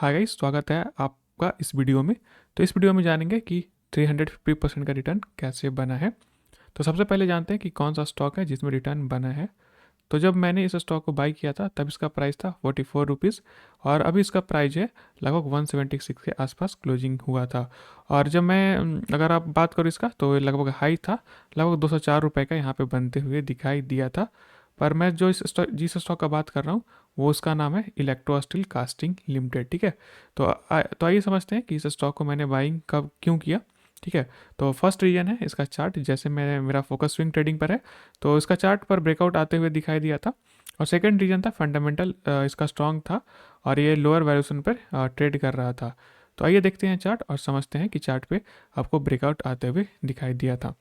Hi guys, स्वागत है आपका इस वीडियो में। तो इस वीडियो में जानेंगे कि 350% का रिटर्न कैसे बना है। तो सबसे पहले जानते हैं कि कौन सा स्टॉक है जिसमें रिटर्न बना है। तो जब मैंने इस स्टॉक को बाई किया था तब इसका प्राइस था 44 रुपीज़ और अभी इसका प्राइस है लगभग 176 के आसपास क्लोजिंग हुआ था। और जब मैं अगर आप बात करो इसका तो ये लगभग हाई था, लगभग 204 रुपये का यहाँ पे बनते हुए दिखाई दिया था। पर मैं जो जिस स्टॉक का बात कर रहा हूँ वो उसका नाम है इलेक्ट्रो स्टील कास्टिंग लिमिटेड। ठीक है। तो आइए समझते हैं कि इस स्टॉक को मैंने बाइंग कब क्यों किया। ठीक है। तो फर्स्ट रीजन है इसका चार्ट। जैसे मैं मेरा फोकस स्विंग ट्रेडिंग पर है तो इसका चार्ट पर ब्रेकआउट आते हुए दिखाई दिया था। और सेकंड रीजन था फंडामेंटल, इसका स्ट्रांग था और ये लोअर वैल्यूएशन पर ट्रेड कर रहा था। तो आइए देखते हैं चार्ट और समझते हैं कि चार्ट पे आपको ब्रेकआउट आते हुए दिखाई दिया था।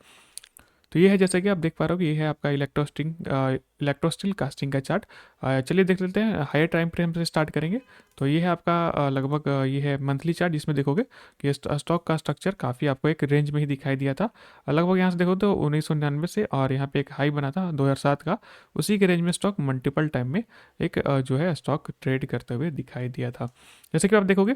तो ये है, जैसा कि आप देख पा रहे हो कि ये है आपका इलेक्ट्रोस्टील कास्टिंग का चार्ट। चलिए देख लेते हैं, हायर टाइम फ्रेम से स्टार्ट करेंगे। तो ये है आपका लगभग ये है मंथली चार्ट जिसमें देखोगे कि स्टॉक का स्ट्रक्चर काफ़ी आपको एक रेंज में ही दिखाई दिया था। लगभग यहाँ से देखो तो 1999 से और यहाँ पे एक हाई बना था 2007 का, उसी के रेंज में स्टॉक मल्टीपल टाइम में एक जो है स्टॉक ट्रेड करते हुए दिखाई दिया था। जैसे कि आप देखोगे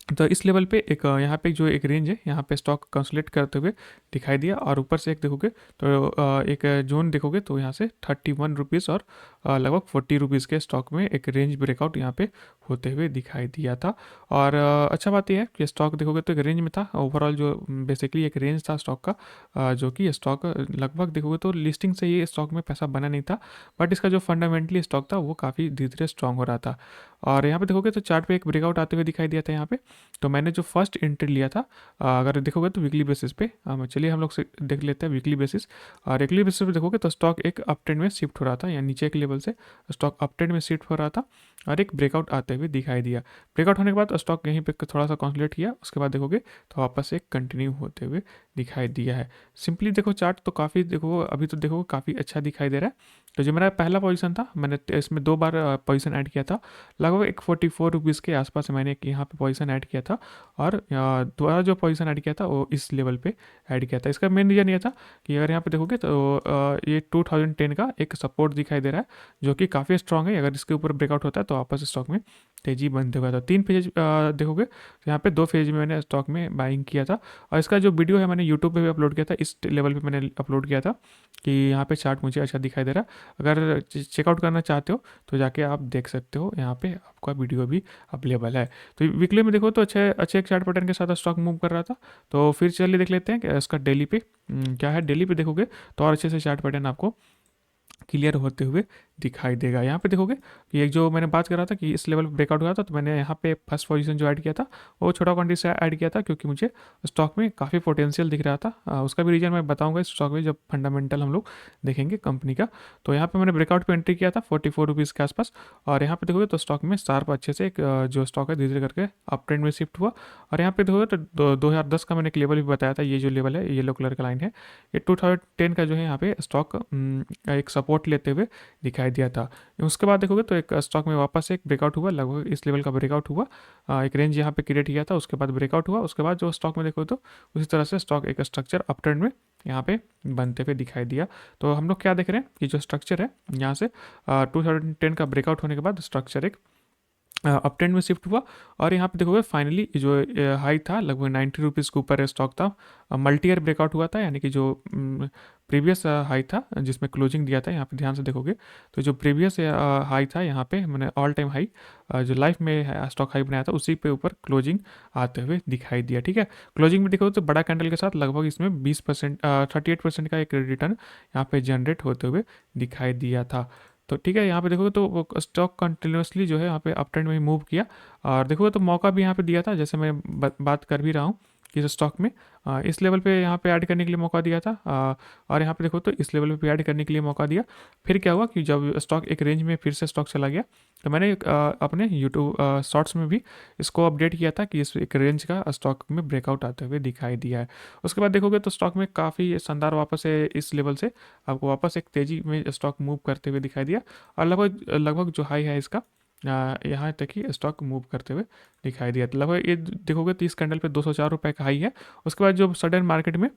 तो इस लेवल पे एक यहाँ पे जो एक रेंज है यहाँ पे स्टॉक कंसोलिडेट करते हुए दिखाई दिया और ऊपर से एक देखोगे तो एक जोन देखोगे तो यहाँ से 31 रुपीज़ और लगभग 40 रुपीज़ के स्टॉक में एक रेंज ब्रेकआउट यहाँ पे होते हुए दिखाई दिया था। और अच्छा बात यह है कि स्टॉक देखोगे तो एक रेंज में था। ओवरऑल जो बेसिकली एक रेंज था स्टॉक का, जो कि स्टॉक लगभग देखोगे तो लिस्टिंग से ये स्टॉक में पैसा बना नहीं था, बट इसका जो फंडामेंटली स्टॉक था वो काफ़ी धीरे धीरे स्ट्रांग हो रहा था। और यहाँ पे देखोगे तो चार्ट पे एक ब्रेकआउट आते हुए दिखाई दिया था यहाँ पे। तो मैंने जो फर्स्ट एंट्री लिया था, अगर देखोगे तो वीकली बेसिस पे, चलिए हम लोग से देख लेते हैं वीकली बेसिस। और वीकली बेसिस पे देखोगे तो स्टॉक एक अप ट्रेंड में शिफ्ट हो रहा था, या नीचे एक लेवल से स्टॉक अप ट्रेंड में शिफ्ट हो रहा था और एक ब्रेकआउट आते हुए दिखाई दिया। ब्रेकआउट होने के बाद स्टॉक यहीं पे थोड़ा सा कंसोलिडेट किया, उसके बाद देखोगे तो वापस एक कंटिन्यू होते हुए दिखाई दिया है। सिंपली देखो चार्ट तो काफ़ी देखो, अभी तो देखो काफ़ी अच्छा दिखाई दे रहा है। तो जो मेरा पहला पोजीशन था मैंने इसमें 2 बार पोजीशन ऐड किया था, लगभग एक 44 रुपीज़ के आसपास मैंने एक यहाँ पे पोजीशन ऐड किया था। और दोबारा जो पोजीशन ऐड किया था वो इस लेवल पे ऐड किया था। इसका मेन रीज़न ये था कि अगर यहाँ पे देखोगे तो ये 2010 का एक सपोर्ट दिखाई दे रहा है जो कि काफ़ी स्ट्रांग है। अगर इसके ऊपर ब्रेकआउट होता है तो वापस स्टॉक में तेजी बनते हुआ था। 3 फेज देखोगे तो यहाँ पे 2 फेज में मैंने स्टॉक में बाइंग किया था। और इसका जो वीडियो है मैंने यूट्यूब पे भी अपलोड किया था, इस लेवल पे मैंने अपलोड किया था कि यहाँ पे चार्ट मुझे अच्छा दिखाई दे रहा है। अगर चेकआउट करना चाहते हो तो जाके आप देख सकते हो, यहाँ पे आपका वीडियो भी अवेलेबल है। तो वीकली में देखो तो अच्छे अच्छे एक चार्ट पैटर्न के साथ स्टॉक मूव कर रहा था। तो फिर चलिए देख लेते हैं कि इसका डेली पे क्या है। डेली पे देखोगे तो और अच्छे से चार्ट पैटर्न आपको क्लियर होते हुए दिखाई देगा। यहाँ पे देखोगे कि एक जो मैंने बात कर रहा था कि इस लेवल पे ब्रेकआउट हुआ था, तो मैंने यहाँ पे फर्स्ट पोजीशन जो ऐड किया था वो छोटा क्वांटिटी से ऐड किया था क्योंकि मुझे स्टॉक में काफ़ी पोटेंशियल दिख रहा था। उसका भी रीजन मैं बताऊंगा इस स्टॉक में जब फंडामेंटल हम लोग देखेंगे कंपनी का। तो यहाँ पे मैंने ब्रेकआउट पे एंट्री किया था 44 रुपीज़ के आसपास। और यहाँ पे देखोगे तो स्टॉक में शार्प अच्छे से एक जो स्टॉक है धीरे धीरे करके अप ट्रेंड में शिफ्ट हुआ। और यहाँ पे देखोगे तो 2010 का मैंने एक लेवल भी बताया था, ये जो लेवल है येलो कलर का लाइन है, ये 2010 का जो है यहाँ पे स्टॉक एक सपोर्ट लेते हुए दिखाई दिया था। उसके बाद देखोगे तो एक स्टॉक में वापस एक ब्रेकआउट हुआ, लगभग इस लेवल का ब्रेकआउट हुआ। एक रेंज यहाँ पे क्रिएट किया था, उसके बाद ब्रेकआउट हुआ। उसके बाद जो स्टॉक में देखो तो उसी तरह से स्टॉक एक स्ट्रक्चर अप ट्रेंड में यहाँ पे बनते हुए दिखाई दिया। तो हम लोग क्या देख रहे हैं कि जो स्ट्रक्चर है यहाँ से 2010 का ब्रेकआउट होने के बाद स्ट्रक्चर एक अप ट्रेंड में शिफ्ट हुआ। और यहाँ पे देखोगे फाइनली जो हाई था लगभग 90 रुपीज़ के ऊपर स्टॉक था। मल्टी ईयर ब्रेकआउट हुआ था, यानी कि जो प्रीवियस हाई था जिसमें क्लोजिंग दिया था, यहाँ पे ध्यान से देखोगे तो जो प्रीवियस हाई था यहाँ पे मैंने ऑल टाइम हाई जो लाइफ में स्टॉक हाई बनाया था उसी पे ऊपर क्लोजिंग आते हुए दिखाई दिया। ठीक है। क्लोजिंग में देखोगे तो बड़ा कैंडल के साथ लगभग इसमें 20% 38% का एक रिटर्न यहाँ पे जनरेट होते हुए दिखाई दिया था। तो ठीक है, यहाँ पे देखोगे तो वो स्टॉक कंटिन्यूसली जो है यहाँ पे अप ट्रेंड में ही मूव किया। और देखोगे तो मौका भी यहाँ पे दिया था, जैसे मैं बात कर भी रहा हूँ कि इस स्टॉक में इस लेवल पे यहाँ पे ऐड करने के लिए मौका दिया था। और यहाँ पे देखो तो इस लेवल पे ऐड करने के लिए मौका दिया। फिर क्या हुआ कि जब स्टॉक एक रेंज में फिर से स्टॉक चला गया तो मैंने अपने यूट्यूब शॉर्ट्स में भी इसको अपडेट किया था कि इस एक रेंज का स्टॉक में ब्रेकआउट आते हुए दिखाई दिया है। उसके बाद देखोगे तो स्टॉक में काफ़ी शानदार वापस है, इस लेवल से आपको वापस एक तेज़ी में स्टॉक मूव करते हुए दिखाई दिया। और लगभग लगभग जो हाई है इसका यहाँ तक ही स्टॉक मूव करते हुए दिखाई दिया। तो लगभग ये देखोगे तो इस कैंडल पे 204 रुपये का हाई है। उसके बाद जो सडन मार्केट में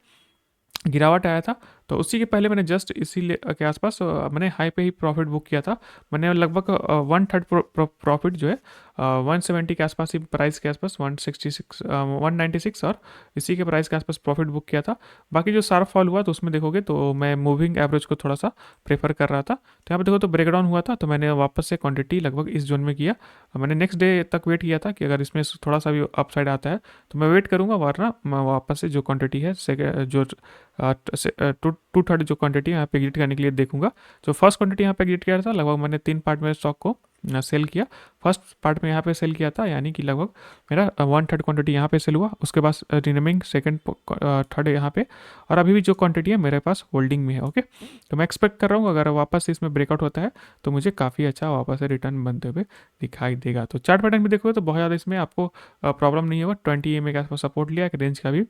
गिरावट आया था तो उसी के पहले मैंने जस्ट इसी के आसपास मैंने हाई पे ही प्रॉफिट बुक किया था। मैंने लगभग 1/3 प्रॉफिट जो है 170 के आसपास ही प्राइस के आसपास 166 196 और इसी के प्राइस के आसपास प्रॉफिट बुक किया था। बाकी जो शार्प फॉल हुआ तो उसमें देखोगे तो मैं मूविंग एवरेज को थोड़ा सा प्रेफर कर रहा था। तो यहाँ पे देखो तो ब्रेकडाउन हुआ था तो मैंने वापस से क्वांटिटी लगभग इस जोन में किया। मैंने नेक्स्ट डे तक वेट किया था कि अगर इसमें थोड़ा सा भी अपसाइड आता है तो मैं वेट करूँगा, वरना मैं वापस से जो क्वांटिटी है जो टू थर्ड जो क्वांटिटी यहाँ पे एग्जिट करने के लिए देखूंगा। जो फर्स्ट क्वांटिटी यहाँ पे एग्जिट किया था लगभग मैंने 3 पार्ट में स्टॉक को सेल किया। फर्स्ट पार्ट में यहाँ पे सेल किया था, यानी कि लगभग मेरा 1/3 क्वांटिटी यहाँ पे सेल हुआ। उसके बाद रिमेनिंग सेकंड थर्ड यहाँ पे, और अभी भी जो क्वांटिटी है मेरे पास होल्डिंग में है। ओके, तो मैं एक्सपेक्ट कर रहा हूँ अगर वापस से इसमें ब्रेकआउट होता है तो मुझे काफ़ी अच्छा वापस से रिटर्न बनते हुए दिखाई देगा। तो चार्ट पैटर्न भी देखोगे तो बहुत ज़्यादा इसमें आपको प्रॉब्लम नहीं होगा। 20 EMA के आसपास सपोर्ट लिया, एक रेंज का भी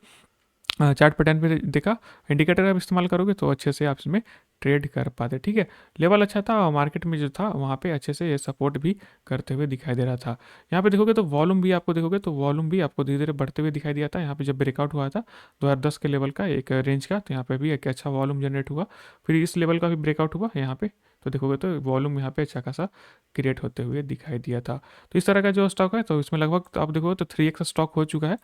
चार्ट पैटर्न पे देखा। इंडिकेटर आप इस्तेमाल करोगे तो अच्छे से आप इसमें ट्रेड कर पाते। ठीक है, लेवल अच्छा था और मार्केट में जो था वहाँ पे अच्छे से ये सपोर्ट भी करते हुए दिखाई दे रहा था। यहाँ पे देखोगे तो वॉल्यूम भी आपको देखोगे तो वॉल्यूम भी आपको धीरे धीरे बढ़ते हुए दिखाई दिया था। यहाँ पे जब ब्रेकआउट हुआ था 2010 के लेवल का एक रेंज का, तो यहाँ पे भी एक अच्छा वॉल्यूम जनरेट हुआ। फिर इस लेवल का भी ब्रेकआउट हुआ यहाँ पे, तो देखोगे तो वॉल्यूम यहाँ पे अच्छा खासा क्रिएट होते हुए दिखाई दिया था। तो इस तरह का जो स्टॉक है तो इसमें लगभग तो आप देखो तो 3x स्टॉक हो चुका है।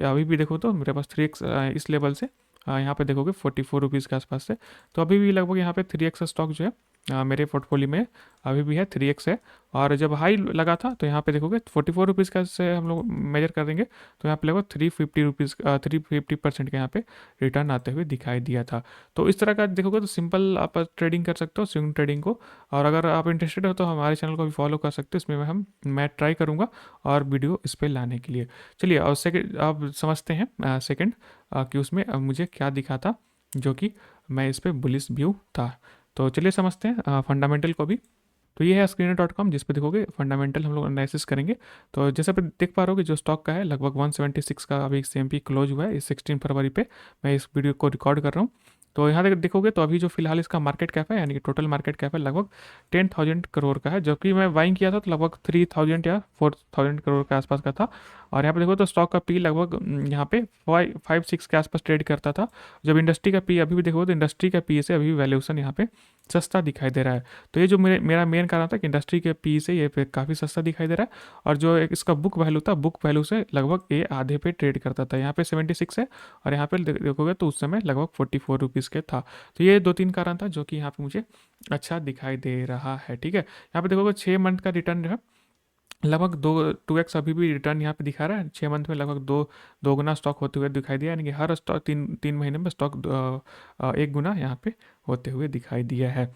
अभी भी देखो तो मेरे पास 3x इस लेवल से यहाँ पे देखोगे 44 रुपीज़ के आसपास से, तो अभी भी लगभग यहाँ पे 3x स्टॉक जो है मेरे पोर्टफोलियो में अभी भी है, 3x है। और जब हाई लगा था तो यहाँ पे देखोगे 44 रुपीज़ का से हम लोग मेजर कर देंगे तो यहाँ पे लगभग 350% के यहाँ पे रिटर्न आते हुए दिखाई दिया था। तो इस तरह का देखोगे तो सिंपल आप ट्रेडिंग कर सकते हो स्विंग ट्रेडिंग को। और अगर आप इंटरेस्टेड हो तो हमारे चैनल को भी फॉलो कर सकते हो, इसमें मैं ट्राई करूँगा और वीडियो इस पर लाने के लिए। चलिए, और सेकेंड आप समझते हैं सेकेंड कि उसमें मुझे क्या दिखा था जो कि मैं इस पर बुलिश व्यू था। तो चलिए समझते हैं फंडामेंटल को भी। तो ये है screener.com, जिस पे देखोगे फंडामेंटल हम लोग एनालिसिस करेंगे। तो जैसे आप देख पा रहे हो कि जो स्टॉक का है लगभग 176 का अभी CMP क्लोज हुआ है इस 16 फरवरी पे मैं इस वीडियो को रिकॉर्ड कर रहा हूँ। तो यहाँ देखोगे तो अभी जो फिलहाल इसका मार्केट कैप है, यानी कि टोटल मार्केट कैप है लगभग 10,000 करोड़ का है, जबकि मैं बाइंग किया था तो लगभग 3,000 या 4,000 करोड़ के आसपास का था। और यहाँ पे देखो तो स्टॉक का पी लगभग यहाँ पे 5-6 के आसपास ट्रेड करता था। जब इंडस्ट्री का पी अभी भी देखो तो इंडस्ट्री का पी से अभी वैल्यूएशन यहाँ पे सस्ता दिखाई दे रहा है। तो ये जो मेरा मेन कारण था कि इंडस्ट्री के पी से ये पे काफ़ी सस्ता दिखाई दे रहा है। और जो एक इसका बुक वैल्यू था, बुक वैल्यू से लगभग ये आधे पे ट्रेड करता था। यहाँ पे 76 है और यहाँ पे देखोगे तो उस समय लगभग 44 रुपीज़ के था। तो ये 2-3 कारण था जो कि यहाँ पे मुझे अच्छा दिखाई दे रहा है। ठीक है, यहाँ पे देखोगे 6 मंथ का रिटर्न जो है लगभग 2x अभी भी रिटर्न यहाँ पे दिखा रहा है। 6 मंथ में लगभग दो गुना स्टॉक होते हुए दिखाई दिया, यानी कि हर स्टॉक 3 महीने में स्टॉक 1 गुना यहाँ पे होते हुए दिखाई दिया है।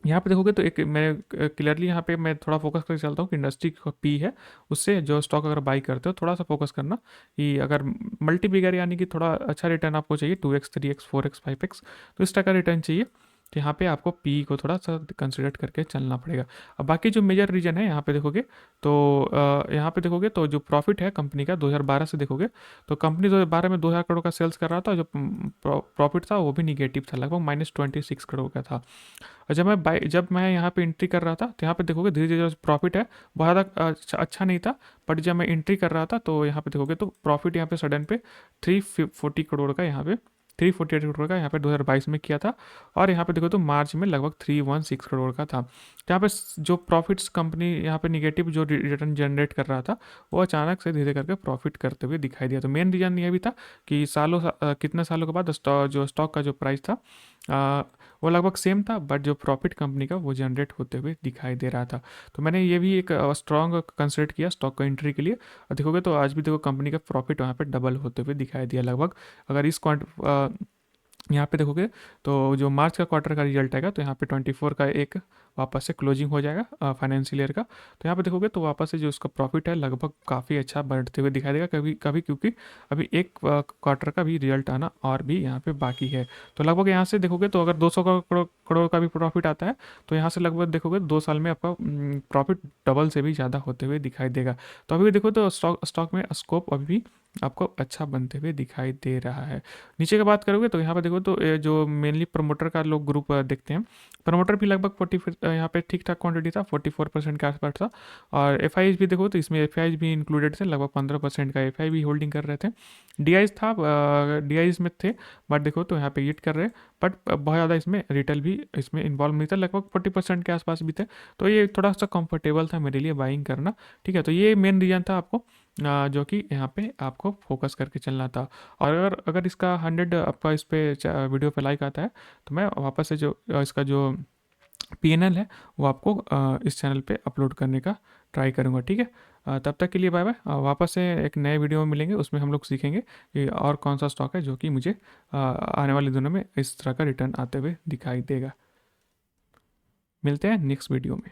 यहाँ पे देखोगे तो एक मैं क्लियरली यहाँ पे मैं थोड़ा फोकस करके चलता हूँ कि इंडस्ट्री का पी है, उससे जो स्टॉक अगर बाई करते हो थोड़ा सा फोकस करना कि अगर मल्टी बिगर यानी कि थोड़ा अच्छा रिटर्न आपको चाहिए 2x 3x 4x 5x, तो इस तरह का रिटर्न चाहिए। तो यहाँ पे आपको पी को थोड़ा सा कंसिडर करके चलना पड़ेगा। अब बाकी जो मेजर रीजन है यहाँ पे देखोगे तो यहाँ पे देखोगे तो जो प्रॉफिट है कंपनी का 2012 से देखोगे तो कंपनी 2012 में 2,000 करोड़ का सेल्स कर रहा था, जो प्रॉफिट था वो भी निगेटिव था, लगभग -26 करोड़ का था। और जब मैं यहाँ पे एंट्री कर रहा था तो यहाँ पे देखोगे धीरे धीरे जो प्रॉफिट है बहुत ज़्यादा अच्छा नहीं था। बट जब मैं एंट्री कर रहा था तो यहाँ पे देखोगे तो प्रॉफिट यहाँ पे सडन पे 340 करोड़ का यहाँ पे 348 करोड़ का यहाँ पे 2022 में किया था। और यहाँ पे देखो तो मार्च में लगभग 316 करोड़ का था। तो यहाँ पे जो प्रॉफिट्स कंपनी यहाँ पे निगेटिव जो रिटर्न जनरेट कर रहा था वो अचानक से धीरे करके प्रॉफिट करते हुए दिखाई दिया। तो मेन रीज़न ये भी था कि कितने सालों के बाद जो स्टॉक का जो प्राइस था वो लगभग सेम था, बट जो प्रॉफिट कंपनी का वो जनरेट होते हुए दिखाई दे रहा था। तो मैंने ये भी एक स्ट्रॉन्ग कंसिडर किया स्टॉक को एंट्री के लिए। और देखोगे तो आज भी देखो कंपनी का प्रॉफिट वहाँ पे डबल होते हुए दिखाई दिया लगभग। अगर इस यहाँ पे देखोगे तो जो मार्च का क्वार्टर का रिजल्ट आएगा तो यहाँ पे 24 का एक वापस से क्लोजिंग हो जाएगा फाइनेंशियल ईयर का। तो यहाँ पे देखोगे तो वापस से जो उसका प्रॉफिट है लगभग काफ़ी अच्छा बढ़ते हुए दिखाई देगा कभी कभी, क्योंकि अभी एक क्वार्टर का भी रिजल्ट आना और भी यहाँ पे बाकी है। तो लगभग यहाँ से देखोगे तो अगर 200 करोड़ का भी प्रॉफिट आता है तो यहाँ से लगभग देखोगे 2 साल में आपका प्रॉफिट डबल से भी ज़्यादा होते हुए दिखाई देगा। तो अभी देखो तो स्टॉक में स्कोप अभी भी आपको अच्छा बनते हुए दिखाई दे रहा है। नीचे की बात करोगे तो यहाँ पर देखो तो जो मेनली प्रमोटर का लोग ग्रुप देखते हैं, प्रमोटर भी लगभग यहाँ पे ठीक ठाक क्वांटिटी था, 44% के आसपास था। और एफ भी देखो तो इसमें एफ भी इंक्लूडेड थे, लगभग 15% का एफ भी होल्डिंग कर रहे थे। डी था, डी में थे, बट देखो तो यहाँ पे हिट कर रहे, बट बहुत ज़्यादा इसमें रिटेल भी इसमें इन्वॉल्व नहीं था, लगभग 40% के आसपास भी थे। तो ये थोड़ा सा कंफर्टेबल था मेरे लिए बाइंग करना। ठीक है, तो ये मेन रीज़न था आपको जो कि यहाँ पे आपको फोकस करके चलना था। और अगर इसका 100 आपका इस पे वीडियो पे लाइक आता है तो मैं वापस से जो इसका जो PNL है वो आपको इस चैनल पे अपलोड करने का ट्राई करूँगा। ठीक है, तब तक के लिए बाय बाय। वापस से एक नए वीडियो में मिलेंगे, उसमें हम लोग सीखेंगे कि और कौन सा स्टॉक है जो कि मुझे आने वाले दिनों में इस तरह का रिटर्न आते हुए दिखाई देगा। मिलते हैं नेक्स्ट वीडियो में।